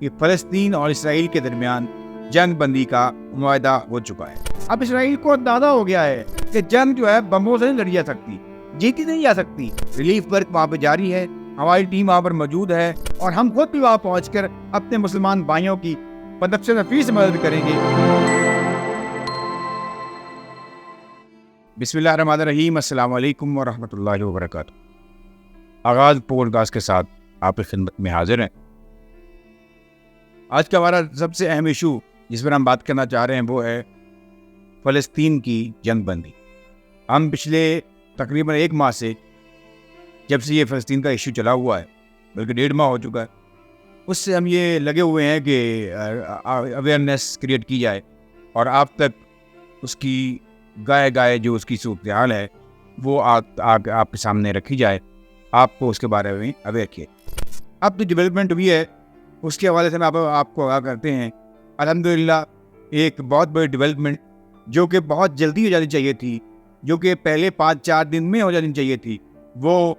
کہ فلسطین اور اسرائیل کے درمیان جنگ بندی کا معاہدہ ہو چکا ہے۔ اب اسرائیل کو اندازہ ہو گیا ہے کہ جنگ جو ہے بموں سے نہیں لڑی جا سکتی، جیتی نہیں جا سکتی۔ ریلیف ورک وہاں پہ جاری ہے، ہماری ٹیم وہاں پر موجود ہے اور ہم خود بھی وہاں پہنچ کر اپنے مسلمان بھائیوں کی مدد سے نفیس مدد کریں گے۔ بسم اللہ الرحمن الرحیم، السلام علیکم ورحمۃ اللہ وبرکاتہ۔ آغاز پوڈ کاسٹ کے ساتھ آپ کی خدمت میں حاضر ہیں۔ آج کا ہمارا سب سے اہم ایشو جس پر ہم بات کرنا چاہ رہے ہیں وہ ہے فلسطین کی جنگ بندی۔ ہم پچھلے تقریباً 1 ماہ سے، جب سے یہ فلسطین کا ایشو چلا ہوا ہے، بلکہ 1.5 ماہ ہو چکا ہے، اس سے ہم یہ لگے ہوئے ہیں کہ اویئرنیس کریٹ کی جائے اور آپ تک اس کی گائے جو اس کی صورتحال ہے وہ آپ کے سامنے رکھی جائے، آپ کو اس کے بارے میں اویئر کیے۔ اب جو ڈیولپمنٹ ہوئی ہے اس کے حوالے سے میں آپ کو آگاہ کرتے ہیں۔ الحمدللہ ایک بہت بڑی ڈیولپمنٹ جو کہ بہت جلدی ہو جانی چاہیے تھی، جو کہ پہلے 5-4 دن میں ہو جانی چاہیے تھی، وہ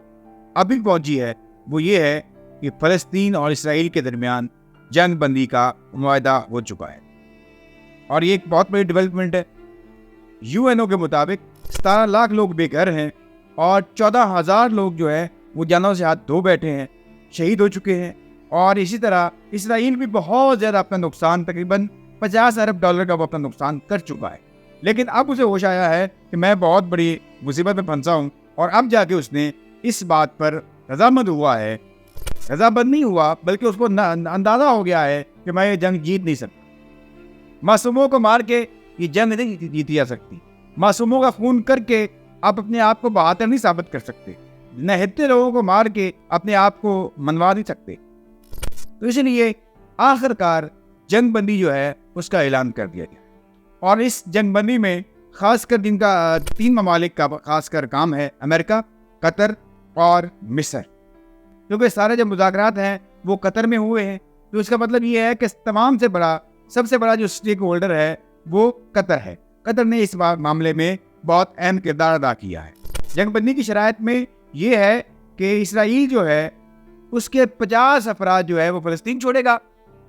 ابھی پہنچی ہے۔ وہ یہ ہے کہ فلسطین اور اسرائیل کے درمیان جنگ بندی کا معاہدہ ہو چکا ہے، اور یہ ایک بہت بڑی ڈیولپمنٹ ہے۔ UN کے مطابق 17 لاکھ لوگ بے گھر ہیں اور 14,000 لوگ جو ہے وہ جانوں سے ہاتھ دھو بیٹھے ہیں، شہید ہو چکے ہیں، اور اسی طرح اسرائیل بھی بہت زیادہ اپنا نقصان، تقریباً $50 ارب کا وہ اپنا نقصان کر چکا ہے۔ لیکن اب اسے ہوش آیا ہے کہ میں بہت بڑی مصیبت میں پھنسا ہوں، اور اب جا کے اس نے اس بات پر رضامند ہوا ہے، رضامند نہیں ہوا بلکہ اس کو اندازہ ہو گیا ہے کہ میں یہ جنگ جیت نہیں سکتا۔ معصوموں کو مار کے یہ جنگ نہیں جیتی جا سکتی، معصوموں کا خون کر کے آپ اپنے آپ کو بہادر نہیں ثابت کر سکتے، نہتے لوگوں کو مار کے اپنے آپ کو منوا نہیں سکتے۔ تو اس لیے آخر کار جنگ بندی جو ہے اس کا اعلان کر دیا گیا، اور اس جنگ بندی میں خاص کر جن کا 3 ممالک کا خاص کر کام ہے، امریکہ، قطر اور مصر، کیونکہ سارے جو مذاکرات ہیں وہ قطر میں ہوئے ہیں۔ تو اس کا مطلب یہ ہے کہ تمام سے بڑا، سب سے بڑا جو اسٹیک ہولڈر ہے وہ قطر ہے۔ قطر نے اس معاملے میں بہت اہم کردار ادا کیا ہے۔ جنگ بندی کی شرائط میں یہ ہے کہ اسرائیل جو ہے اس کے 50 افراد جو ہے وہ فلسطین چھوڑے گا،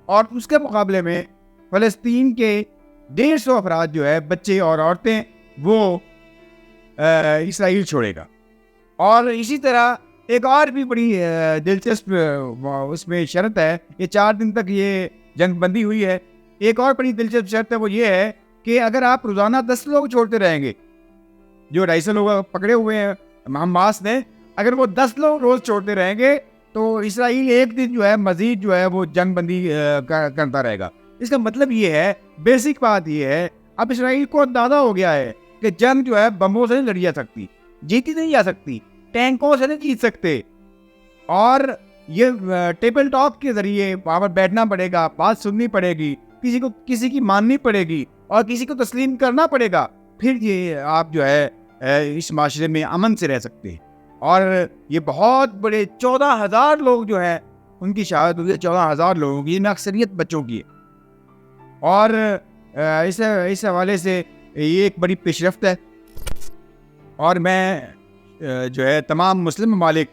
اور اس کے مقابلے میں فلسطین کے 150 افراد جو ہے، بچے اور عورتیں، وہ اسرائیل چھوڑے گا۔ اور اسی طرح ایک اور بھی بڑی دلچسپ اس میں شرط ہے، یہ 4 دن تک یہ جنگ بندی ہوئی ہے۔ ایک اور بڑی دلچسپ شرط ہے، وہ یہ ہے کہ اگر آپ روزانہ 10 لوگ چھوڑتے رہیں گے، جو 250 لوگ پکڑے ہوئے ہیں حماس نے، اگر وہ 10 لوگ روز چھوڑتے رہیں گے تو اسرائیل ایک دن جو ہے مزید جو ہے وہ جنگ بندی کرتا رہے گا۔ اس کا مطلب یہ ہے، بیسک بات یہ ہے، اب اسرائیل کو اندازہ ہو گیا ہے کہ جنگ جو ہے بموں سے نہیں لڑی جا سکتی، جیتی نہیں جا سکتی، ٹینکوں سے نہیں جیت سکتے، اور یہ ٹیبل ٹاک کے ذریعے وہاں پر بیٹھنا پڑے گا، بات سننی پڑے گی، کسی کی ماننی پڑے گی اور کسی کو تسلیم کرنا پڑے گا، پھر یہ آپ جو ہے اس معاشرے میں امن سے رہ سکتے ہیں۔ اور یہ بہت بڑے 14,000 لوگ جو ہیں ان کی شہادت ہوئی ہے، 14,000 لوگوں کی، میں اکثریت بچوں کی ہے، اور اس حوالے سے یہ ایک بڑی پیش رفت ہے۔ اور میں جو ہے تمام مسلم ممالک،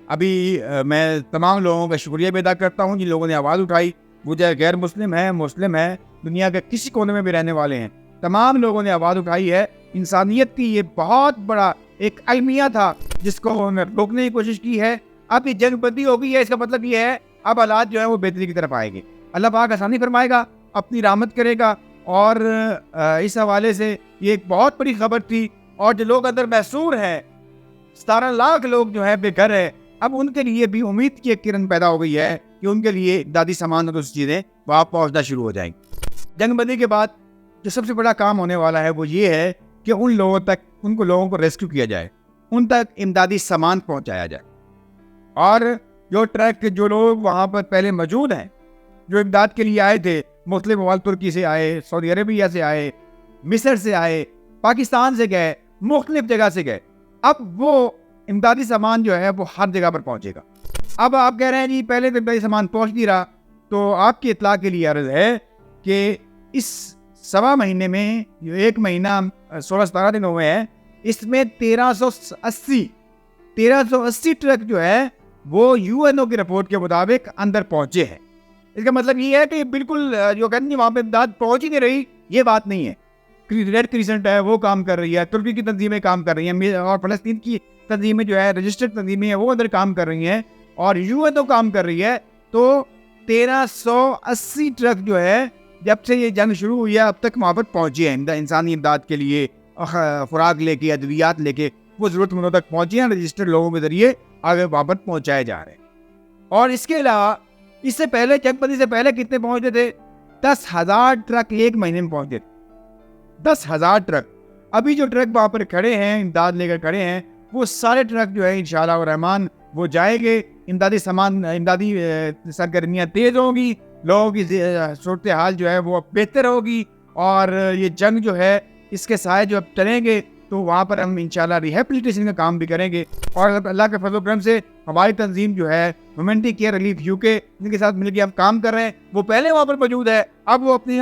ابھی میں تمام لوگوں کا شکریہ بھی ادا کرتا ہوں جن لوگوں نے آواز اٹھائی، وہ چاہے غیر مسلم ہیں، مسلم ہیں، دنیا کے کسی کونے میں بھی رہنے والے ہیں، تمام لوگوں نے آواز اٹھائی ہے۔ انسانیت کی یہ بہت بڑا ایک المیہ تھا جس کو انہوں نے روکنے کی کوشش کی ہے۔ اب یہ جنگ بندی ہو گئی ہے، اس کا مطلب یہ ہے اب حالات جو ہے وہ بہتری کی طرف آئیں گے، اللہ پاک آسانی فرمائے گا، اپنی رحمت کرے گا۔ اور اس حوالے سے یہ ایک بہت بڑی خبر تھی، اور جو لوگ اندر محصور ہیں، 17 لاکھ لوگ جو ہے بے گھر ہے، اب ان کے لیے بھی امید کی ایک کرن پیدا ہو گئی ہے کہ ان کے لیے امدادی سامان اور دوسری چیزیں وہاں پہنچنا شروع ہو جائیں گی۔ جنگ بندی کے بعد جو سب سے بڑا کام ہونے والا ہے وہ یہ ہے کہ ان لوگوں کو ریسکیو کیا جائے، ان تک امدادی سامان پہنچایا جائے، اور جو ٹرک، جو لوگ وہاں پر پہلے موجود ہیں، جو امداد کے لیے آئے تھے، مختلف ممالک، ترکی سے آئے، سعودی عربیہ سے آئے، مصر سے آئے، پاکستان سے گئے، مختلف جگہ سے گئے، اب وہ امدادی سامان جو ہے وہ ہر جگہ پر پہنچے گا۔ اب آپ کہہ رہے ہیں جی پہلے تو امدادی سامان پہنچ نہیں رہا، تو آپ کی اطلاع کے لیے عرض ہے کہ اس 1.25 مہینے میں، 1 مہینہ 16-17 دن ہوئے ہیں، اس میں 1380 ٹرک جو ہے وہ UN کی رپورٹ کے مطابق اندر پہنچے ہیں۔ اس کا مطلب یہ ہے کہ بالکل جو کہتے ہیں وہاں پہ امداد پہنچ ہی نہیں رہی، یہ بات نہیں ہے. ریڈ کریسنٹ ہے وہ کام کر رہی ہے، ترکی کی تنظیمیں کام کر رہی ہیں، اور فلسطین کی تنظیمیں جو ہے رجسٹرڈ تنظیمیں ہیں وہ اندر کام کر رہی ہیں، اور یو این او کام کر رہی ہے. تو 1380 ٹرک جو ہے جب سے یہ جنگ شروع ہوئی ہے اب تک وہاں پر پہنچے ہیں انسانی امداد کے لیے، خوراک لے کے، ادویات لے کے، وہ ضرورت مندوں تک پہنچے ہیں، رجسٹرڈ لوگوں کے ذریعے آگے وہاں پر پہنچائے جا رہے ہیں. اور اس کے علاوہ اس سے پہلے جنگ بندی سے پہلے کتنے پہنچتے تھے؟ 10,000 ٹرک ایک مہینے میں پہنچتے تھے. 10,000 ٹرک. ابھی جو ٹرک وہاں پر کھڑے ہیں، امداد لے کر کھڑے ہیں، وہ سارے ٹرک جو ہے انشاءاللہ الرحمن وہ جائیں گے. امدادی سرگرمیاں تیز ہوں گی، لوگوں کی صورتحال جو ہے وہ بہتر ہوگی، اور یہ جنگ جو ہے اس کے سائے جو اب چلیں گے تو وہاں پر ہم انشاءاللہ ریہیبلیٹیشن کا کام بھی کریں گے. اور اللہ کے فضل و کرم سے ہماری تنظیم جو ہے ہیومینٹی کیئر ریلیف UK، ان کے ساتھ مل کے ہم کام کر رہے ہیں، وہ پہلے وہاں پر موجود ہے، اب وہ اپنی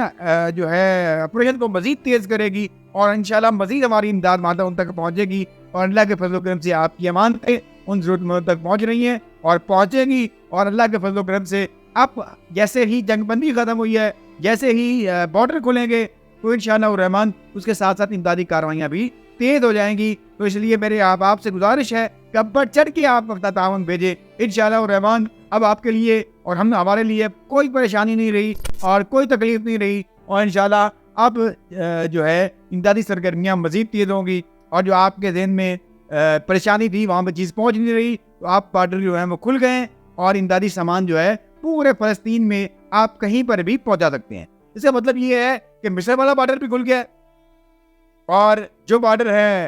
جو ہے آپریشن کو مزید تیز کرے گی، اور انشاءاللہ مزید ہماری امداد وہاں تک ان تک پہنچے گی. اور اللہ کے فضل و کرم سے آپ کی امانتیں ان ضرورت مندوں تک پہنچ رہی ہیں اور پہنچے گی. اور اللہ کے فضل و کرم سے اب جیسے ہی جنگ بندی ختم ہوئی ہے، جیسے ہی بارڈر کھلیں گے تو انشاءاللہ الرحمن اس کے ساتھ ساتھ امدادی کارروائیاں بھی تیز ہو جائیں گی. تو اس لیے میرے آپ سے گزارش ہے کہ اب بڑھ چڑھ کے آپ اپنا تعاون بھیجیں انشاءاللہ الرحمن. اب آپ کے لیے اور ہمارے لیے کوئی پریشانی نہیں رہی اور کوئی تکلیف نہیں رہی، اور انشاءاللہ اب جو ہے امدادی سرگرمیاں مزید تیز ہوں گی. اور جو آپ کے ذہن میں پریشانی تھی وہاں پہ چیز پہنچ نہیں رہی، تو آپ بارڈر جو ہے وہ کھل گئے، اور امدادی سامان جو ہے پورے فلسطین میں آپ کہیں پر بھی پہنچا سکتے ہیں. اس کا مطلب یہ ہے کہ مصر والا بارڈر بھی کھل گیا ہے، اور جو بارڈر ہے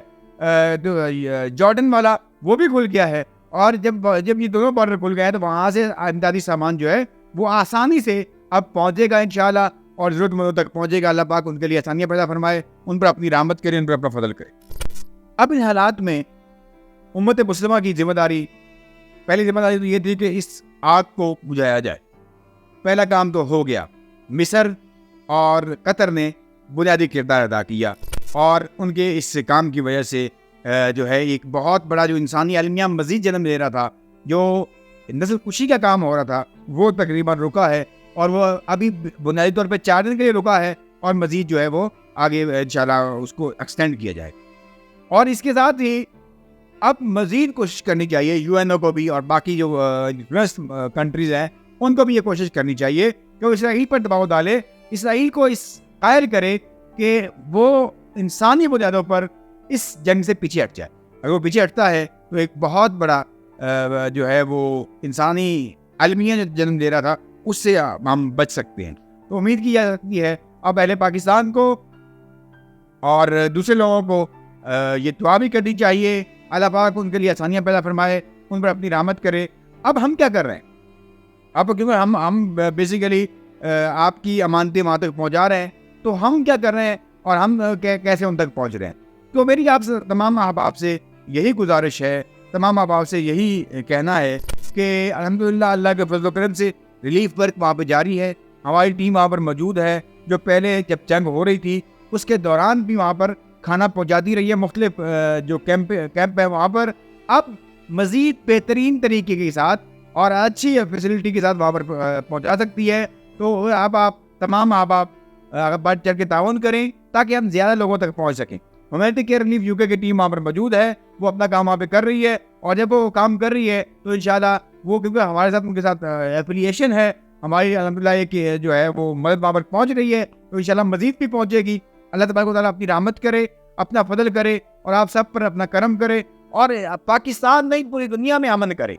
جارڈن والا وہ بھی کھل گیا ہے. اور جب یہ دونوں بارڈر کھل گئے ہیں تو وہاں سے امدادی سامان جو ہے وہ آسانی سے اب پہنچے گا انشاءاللہ، اور ضرورت مندوں تک پہنچے گا. اللہ پاک ان کے لیے آسانیاں پیدا فرمائے، ان پر اپنی رحمت کرے، ان پر اپنا فضل کرے. اب ان حالات میں امت مسلمہ کی ذمہ داری، پہلی ذمہ داری تو یہ تھی کہ اس آگ کو بجھایا جائے. پہلا کام تو ہو گیا. مصر اور قطر نے بنیادی کردار ادا کیا، اور ان کے اس کام کی وجہ سے جو ہے ایک بہت بڑا جو انسانی المیہ مزید جنم لے رہا تھا، جو نسل کشی کا کام ہو رہا تھا، وہ تقریباً رکا ہے، اور وہ ابھی بنیادی طور پہ 4 دن کے لیے رکا ہے، اور مزید جو ہے وہ آگے انشاءاللہ اس کو ایکسٹینڈ کیا جائے. اور اس کے ساتھ ہی اب مزید کوشش کرنی چاہیے UN کو بھی، اور باقی جو کنٹریز ہیں ان کو بھی یہ کوشش کرنی چاہیے کہ وہ اسرائیل پر دباؤ ڈالے، اسرائیل کو اس قائل کرے کہ وہ انسانی بنیادوں پر اس جنگ سے پیچھے ہٹ جائے. اگر وہ پیچھے ہٹتا ہے تو ایک بہت بڑا جو ہے وہ انسانی المیہ جو جنم دے رہا تھا اس سے ہم بچ سکتے ہیں. تو امید کی جا سکتی ہے اب اہل پاکستان کو اور دوسرے لوگوں کو یہ دعا بھی کرنی چاہیے، اللہ پاک ان کے لیے آسانیاں پیدا فرمائے، ان پر اپنی رحمت کرے. اب ہم کیا کر رہے ہیں؟ اب کیونکہ ہم بیسیکلی آپ کی امانتیں وہاں تک پہنچا رہے ہیں، تو ہم کیا کر رہے ہیں اور ہم کیسے ان تک پہنچ رہے ہیں؟ تو میری آپ سے تمام احباب سے یہی گزارش ہے، تمام احباب سے یہی کہنا ہے کہ الحمدللہ اللہ کے فضل و کرم سے ریلیف ورک وہاں پہ جاری ہے. ہماری ٹیم وہاں پر موجود ہے، جو پہلے جب جنگ ہو رہی تھی اس کے دوران بھی وہاں پر کھانا پہنچاتی رہی ہے، مختلف جو کیمپ ہے وہاں پر. اب مزید بہترین طریقے کے ساتھ اور اچھی فیسلٹی کے ساتھ وہاں پر پہنچا سکتی ہے. تو اب آپ تمام احباب بڑھ چڑھ کے تعاون کریں تاکہ ہم زیادہ لوگوں تک پہنچ سکیں. ہیومینٹی کیئر ریلیف UK کی ٹیم وہاں پر موجود ہے، وہ اپنا کام وہاں پہ کر رہی ہے، اور جب وہ کام کر رہی ہے تو انشاءاللہ وہ کیونکہ ہمارے ساتھ ان کے ساتھ ایفیلیشن ہے ہماری، الحمدللہ ایک جو ہے وہ مدد وہاں پر پہنچ رہی ہے، تو انشاءاللہ مزید بھی پہنچے گی. اللہ تبارک و تعالیٰ اپنی رحمت کرے، اپنا فضل کرے، اور آپ سب پر اپنا کرم کرے، اور پاکستان نہیں پوری دنیا میں امن کرے.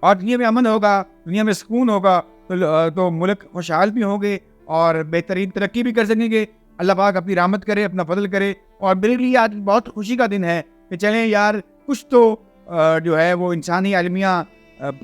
اور دنیا میں امن ہوگا، دنیا میں سکون ہوگا تو ملک خوشحال بھی ہوں گے اور بہترین ترقی بھی کر سکیں گے. اللہ پاک اپنی رحمت کرے، اپنا فضل کرے. اور میرے لیے آج بہت خوشی کا دن ہے کہ چلیں یار کچھ تو جو ہے وہ انسانی المیہ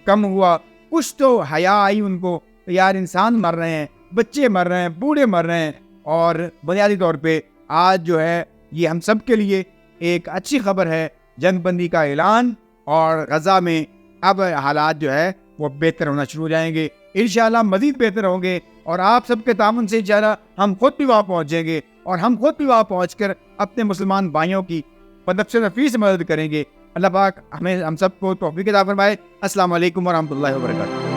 کم ہوا، کچھ تو حیا آئی ان کو، یار انسان مر رہے ہیں، بچے مر رہے ہیں، بوڑھے مر رہے ہیں. اور بنیادی طور پہ آج جو ہے یہ ہم سب کے لیے ایک اچھی خبر ہے، جنگ بندی کا اعلان، اور غزہ میں اب حالات جو ہے وہ بہتر ہونا شروع ہو جائیں گے، انشاءاللہ مزید بہتر ہوں گے. اور آپ سب کے تعاون سے انشاءاللہ ہم خود بھی وہاں پہنچیں گے، اور ہم خود بھی وہاں پہنچ کر اپنے مسلمان بھائیوں کی نفس نفیس مدد کریں گے. اللہ پاک ہم سب کو توفیق عطا فرمائے. السلام علیکم ورحمۃ اللہ وبرکاتہ.